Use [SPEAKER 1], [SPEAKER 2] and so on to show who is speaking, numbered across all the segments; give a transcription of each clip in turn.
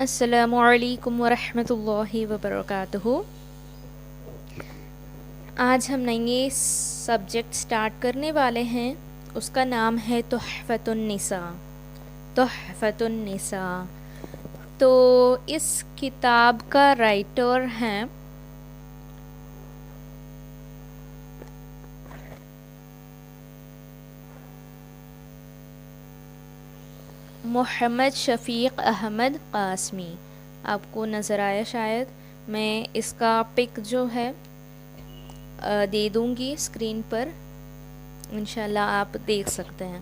[SPEAKER 1] السلام علیکم ورحمۃ اللہ وبرکاتہ۔ آج ہم نئی سبجیکٹ سٹارٹ کرنے والے ہیں، اس کا نام ہے تحفۃ النساء۔ تحفۃ النساء تو اس کتاب کا رائٹر ہیں محمد شفیق احمد قاسمی۔ آپ کو نظر آیا شاید، میں اس کا پک جو ہے دے دوں گی اسکرین پر، انشاءاللہ آپ دیکھ سکتے ہیں۔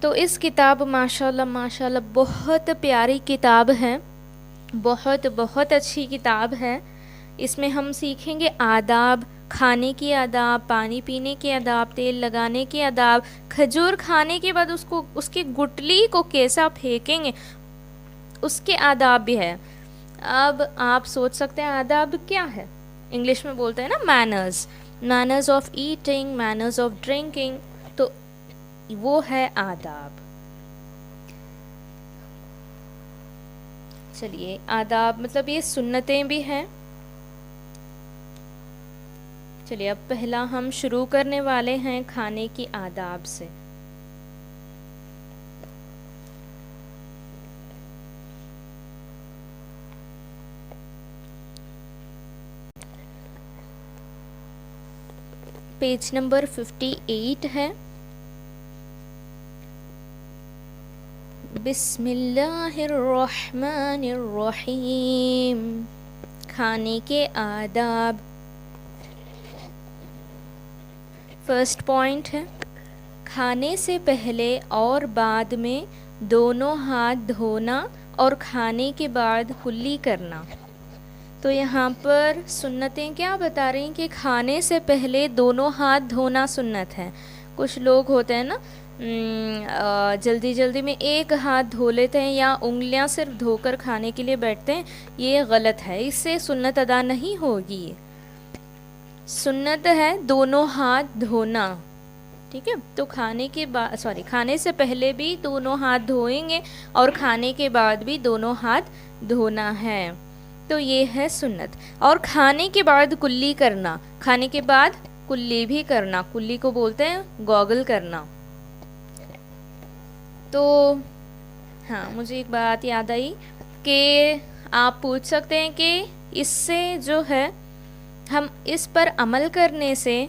[SPEAKER 1] تو اس کتاب ماشاءاللہ بہت پیاری کتاب ہے، بہت اچھی کتاب ہے۔ اس میں ہم سیکھیں گے آداب، کھانے کی آداب، پانی پینے کے آداب، تیل لگانے کے آداب، کھجور کھانے کے بعد اس کی گٹلی کو کیسا پھینکیں گے اس کے آداب بھی ہے۔ اب آپ سوچ سکتے ہیں آداب کیا ہے، انگلش میں بولتے ہیں نا manners, manners of eating, manners of drinking, تو وہ ہے آداب۔ چلیے آداب مطلب یہ سنتیں بھی ہیں۔ چلیے اب پہلا ہم شروع کرنے والے ہیں کھانے کی آداب سے۔ پیج نمبر 58 ہے۔ بسم اللہ الرحمن الرحیم۔ کھانے کے آداب۔ فرسٹ پوائنٹ ہے، کھانے سے پہلے اور بعد میں دونوں ہاتھ دھونا اور کھانے کے بعد کلی کرنا۔ تو یہاں پر سنتیں کیا بتا رہی ہیں کہ کھانے سے پہلے دونوں ہاتھ دھونا سنت ہے۔ کچھ لوگ ہوتے ہیں نا جلدی میں ایک ہاتھ دھو لیتے ہیں یا انگلیاں صرف دھو کر کھانے کے لیے بیٹھتے ہیں، یہ غلط ہے، اس سے سنت ادا نہیں ہوگی۔ سنت ہے دونوں ہاتھ دھونا، ٹھیک ہے؟ تو کھانے سے پہلے بھی دونوں ہاتھ دھوئیں گے اور کھانے کے بعد بھی دونوں ہاتھ دھونا ہے، تو یہ ہے سنت۔ اور کھانے کے بعد کلی کرنا، کھانے کے بعد کلی بھی کرنا، کلی کو بولتے ہیں گوگل کرنا۔ تو ہاں مجھے ایک بات یاد آئی کہ آپ پوچھ سکتے ہیں کہ اس سے جو ہے ہم اس پر عمل کرنے سے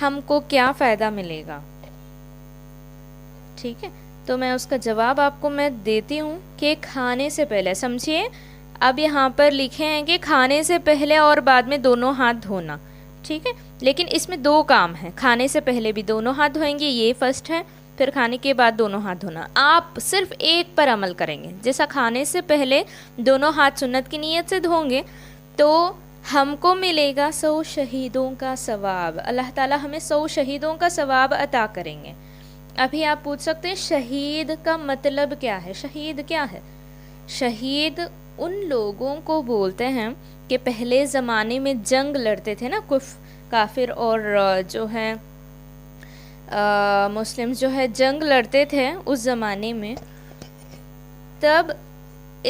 [SPEAKER 1] ہم کو کیا فائدہ ملے گا، ٹھیک ہے؟ تو میں اس کا جواب آپ کو میں دیتی ہوں کہ کھانے سے پہلے سمجھیے، اب یہاں پر لکھے ہیں کہ کھانے سے پہلے اور بعد میں دونوں ہاتھ دھونا، ٹھیک ہے؟ لیکن اس میں دو کام ہیں، کھانے سے پہلے بھی دونوں ہاتھ دھوئیں گے، یہ فرسٹ ہے، پھر کھانے کے بعد دونوں ہاتھ دھونا۔ آپ صرف ایک پر عمل کریں گے، جیسا کھانے سے پہلے دونوں ہاتھ سنت کی نیت سے دھوں گے تو ہم کو ملے گا 100 شہیدوں کا ثواب، اللہ تعالیٰ ہمیں 100 شہیدوں کا ثواب عطا کریں گے۔ ابھی آپ پوچھ سکتے ہیں شہید کا مطلب کیا ہے؟ شہید کیا ہے؟ شہید ان لوگوں کو بولتے ہیں کہ پہلے زمانے میں جنگ لڑتے تھے نا، کافر اور جو ہے مسلم جو ہے جنگ لڑتے تھے اس زمانے میں، تب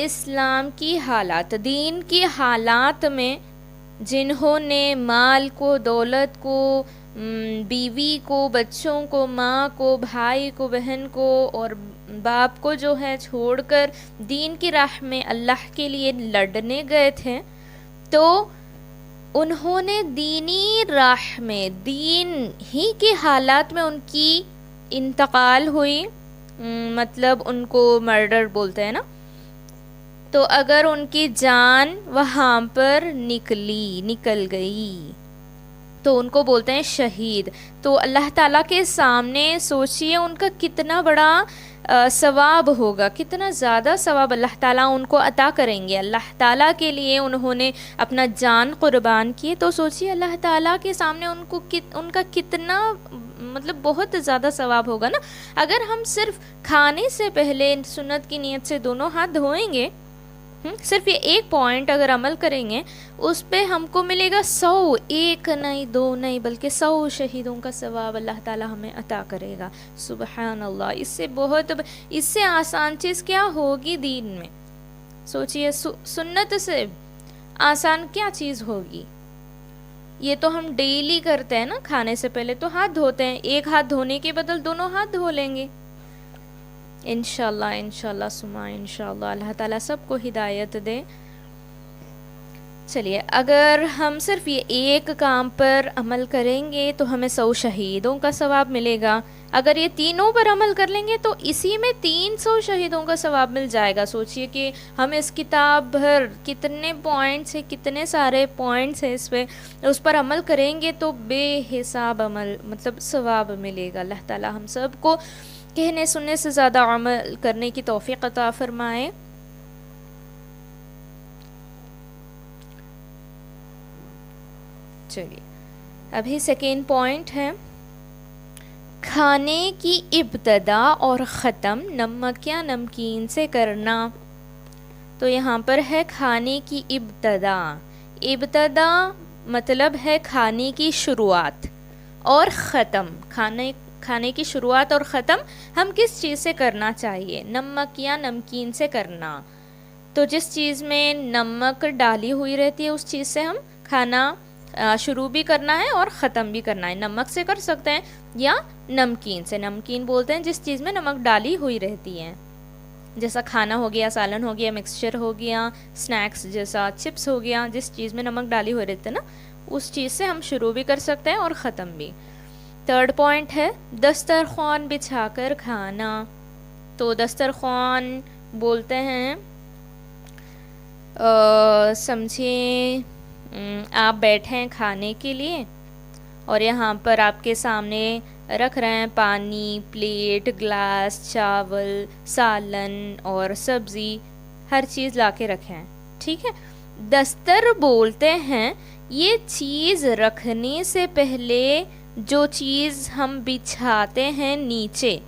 [SPEAKER 1] اسلام کی حالات، دین کی حالات میں جنہوں نے مال کو، دولت کو، بیوی کو، بچوں کو، ماں کو، بھائی کو، بہن کو اور باپ کو جو ہے چھوڑ کر دین کی راہ میں اللہ کے لیے لڑنے گئے تھے، تو انہوں نے دینی راہ میں، دین ہی کے حالات میں ان کی انتقال ہوئی، مطلب ان کو مرڈر بولتے ہیں نا، تو اگر ان کی جان وہاں پر نکل گئی تو ان کو بولتے ہیں شہید۔ تو اللہ تعالیٰ کے سامنے سوچئے ان کا کتنا بڑا ثواب ہوگا، کتنا زیادہ ثواب اللہ تعالیٰ ان کو عطا کریں گے۔ اللہ تعالیٰ کے لیے انہوں نے اپنا جان قربان کی، تو سوچئے اللہ تعالیٰ کے سامنے ان کا کتنا مطلب بہت زیادہ ثواب ہوگا نا۔ اگر ہم صرف کھانے سے پہلے سنت کی نیت سے دونوں ہاتھ دھوئیں گے، صرف یہ ایک پوائنٹ اگر عمل کریں گے، اس پہ ہم کو ملے گا 100، ایک نہیں، دو نہیں، بلکہ 100 شہیدوں کا ثواب اللہ تعالیٰ ہمیں عطا کرے گا۔ سبحان اللہ، اس سے آسان چیز کیا ہوگی دین میں؟ سوچئے سنت سے آسان کیا چیز ہوگی. یہ تو ہم ڈیلی کرتے ہیں نا, کھانے سے پہلے تو ہاتھ دھوتے ہیں, ایک ہاتھ دھونے کے بدل دونوں ہاتھ دھو لیں گے انشاءاللہ سما انشاءاللہ. اللہ تعالیٰ سب کو ہدایت دے. چلیے, اگر ہم صرف یہ ایک کام پر عمل کریں گے تو ہمیں 100 شہیدوں کا ثواب ملے گا. اگر یہ تینوں پر عمل کر لیں گے تو اسی میں 300 شہیدوں کا ثواب مل جائے گا. سوچئے کہ ہم اس کتاب بھر کتنے پوائنٹس ہیں, کتنے سارے پوائنٹس ہیں اس پہ, اس پر عمل کریں گے تو بے حساب عمل مطلب ثواب ملے گا. اللہ تعالیٰ ہم سب کو کہنے سننے سے زیادہ عمل کرنے کی توفیق عطا فرمائے. چلیے, ابھی سیکنڈ پوائنٹ ہے کھانے کی ابتدا اور ختم نمک یا نمکین سے کرنا. تو یہاں پر ہے کھانے کی ابتدا. ابتدا مطلب ہے کھانے کی شروعات, اور ختم کھانے کی شروعات اور ختم ہم کس چیز سے کرنا چاہیے, نمک یا نمکین سے کرنا. تو جس چیز میں نمک ڈالی ہوئی رہتی ہے اس چیز سے ہم کھانا شروع بھی کرنا ہے اور ختم بھی کرنا ہے. نمک سے کر سکتے ہیں یا نمکین سے. نمکین بولتے ہیں جس چیز میں نمک ڈالی ہوئی رہتی ہے, جیسا کھانا ہو گیا, سالن ہو گیا, مکسچر ہو گیا, سنیکس جیسا چپس ہو گیا, جس چیز میں نمک ڈالی ہوئی رہتی ہے نا اس چیز سے ہم شروع بھی کر سکتے ہیں اور ختم بھی. تھرڈ پوائنٹ ہے دسترخوان بچھا کر کھانا. تو دسترخوان بولتے ہیں سمجھیں آپ بیٹھے ہیں کھانے کے لیے اور یہاں پر آپ کے سامنے رکھ رہے ہیں پانی, پلیٹ, گلاس, چاول, سالن اور سبزی, ہر چیز لا کے رکھیں, ٹھیک ہے. دستر بولتے ہیں یہ چیز رکھنے سے پہلے جو چیز ہم بچھاتے ہیں نیچے,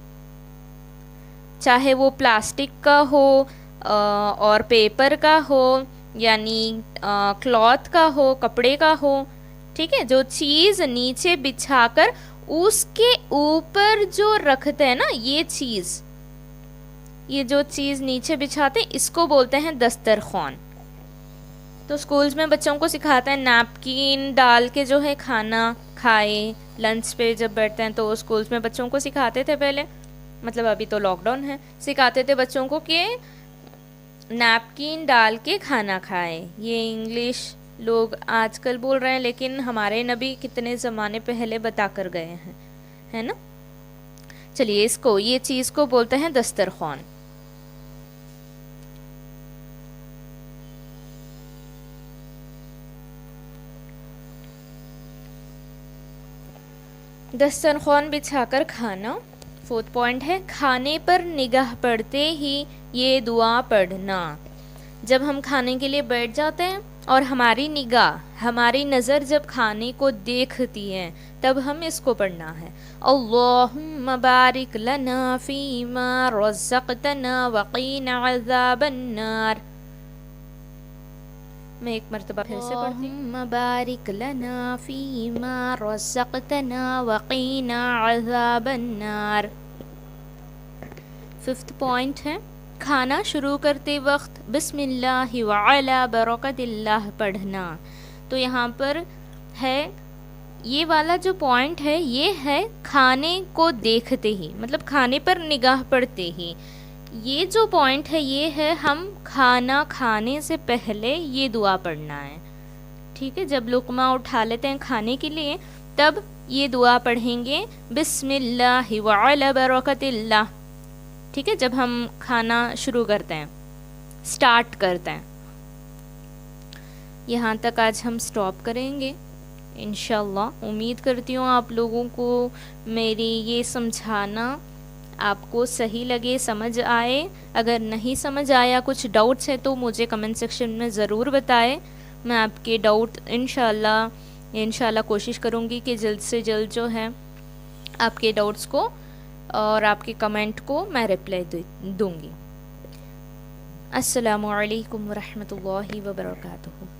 [SPEAKER 1] چاہے وہ پلاسٹک کا ہو اور پیپر کا ہو یعنی کلاتھ کا ہو, کپڑے کا ہو, ٹھیک ہے. جو چیز نیچے بچھا کر اس کے اوپر جو رکھتے ہیں نا یہ جو چیز نیچے بچھاتے ہیں اس کو بولتے ہیں دسترخوان. تو اسکولز میں بچوں کو سکھاتے ہیں نیپکین ڈال کے جو ہے کھانا کھائے. لنچ پہ جب بیٹھتے ہیں تو اسکولز میں بچوں کو سکھاتے تھے پہلے, مطلب ابھی تو لاک ڈاؤن ہے, سکھاتے تھے بچوں کو کہ نیپکین ڈال کے کھانا کھائے. یہ انگلش لوگ آج کل بول رہے ہیں لیکن ہمارے نبی کتنے زمانے پہلے بتا کر گئے ہیں, ہے نا. چلیے, یہ چیز کو بولتے ہیں دسترخوان. دسترخوان بچھا کر کھانا. فورتھ پوائنٹ ہے کھانے پر نگاہ پڑتے ہی یہ دعا پڑھنا. جب ہم کھانے کے لیے بیٹھ جاتے ہیں اور ہماری نظر جب کھانے کو دیکھتی ہے تب ہم اس کو پڑھنا ہے. اللہم بارک لنا فیما رزقتنا وقینا عذاب النار. میں ایک مرتبہ پھر سے پڑھتی ہوں. اللہم بارک لنا فیما رزقتنا وقینا عذاب النار. ففتھ پوائنٹ ہے کھانا شروع کرتے وقت بسم اللہ وعلی برکت اللہ پڑھنا. تو یہاں پر ہے یہ والا جو پوائنٹ ہے یہ ہے کھانے کو دیکھتے ہی, مطلب کھانے پر نگاہ پڑتے ہی. یہ جو پوائنٹ ہے یہ ہے ہم کھانا کھانے سے پہلے یہ دعا پڑھنا ہے, ٹھیک ہے. جب لقمہ اٹھا لیتے ہیں کھانے کے لیے تب یہ دعا پڑھیں گے بسم اللہ وعلی برکت اللہ, ٹھیک ہے. جب ہم کھانا شروع کرتے ہیں, سٹارٹ کرتے ہیں. یہاں تک آج ہم سٹاپ کریں گے انشاءاللہ. امید کرتی ہوں آپ لوگوں کو میری یہ سمجھانا آپ کو صحیح لگے, سمجھ آئے. اگر نہیں سمجھ آیا, کچھ ڈاؤٹس ہیں تو مجھے کمنٹ سیکشن میں ضرور بتائیں. میں آپ کے ڈاؤٹ انشاءاللہ کوشش کروں گی کہ جلد سے جلد جو ہے آپ کے ڈاؤٹس کو اور آپ کے کمنٹ کو میں رپلائی دوں گی. السلام علیکم ورحمۃ اللہ وبرکاتہ.